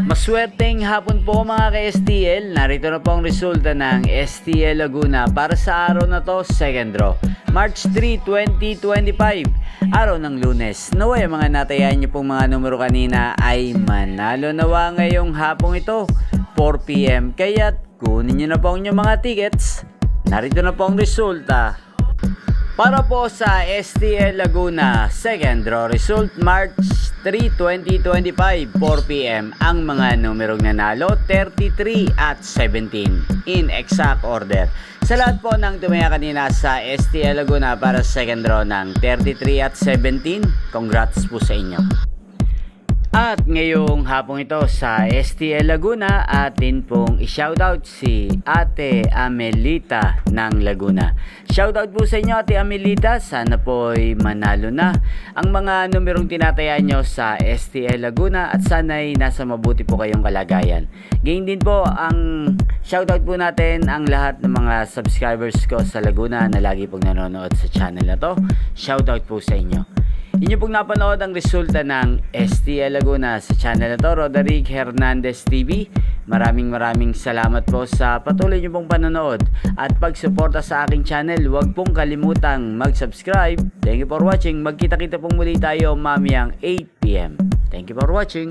Maswerteng hapon po mga ka-STL. Narito na po ang resulta ng STL Laguna para sa araw na to, second draw. March 3, 2025, araw ng Lunes. Naway mga natayan niyo pong mga numero kanina ay manalo nawa ngayong hapong ito, 4 PM. Kaya't kunin niyo na po ang inyong mga tickets. Narito na po ang resulta. Para po sa STL Laguna, second draw result, March 3, 2025, 4 PM. Ang mga numerong nanalo, 33 at 17 in exact order. Sa lahat po ng tumaya kanina sa STL Laguna para sa second draw ng 33 at 17, congrats po sa inyo. At ngayong hapong ito sa STL Laguna, atin pong i-shoutout si Ate Amelita ng Laguna. Shoutout po sa inyo Ate Amelita, sana po'y manalo na ang mga numerong tinataya nyo sa STL Laguna at sana'y nasa mabuti po kayong kalagayan. Gain din po ang shoutout po natin ang lahat ng mga subscribers ko sa Laguna na lagi pong nanonood sa channel na to. Shoutout po sa inyo. Inyo pong napanood ang resulta ng STL Laguna sa channel na to, Roderick Hernandez TV. Maraming salamat po sa patuloy nyo pong panonood at pagsuporta sa aking channel. Huwag pong kalimutang mag-subscribe. Thank you for watching. Magkita-kita pong muli tayo mamayang 8 PM. Thank you for watching.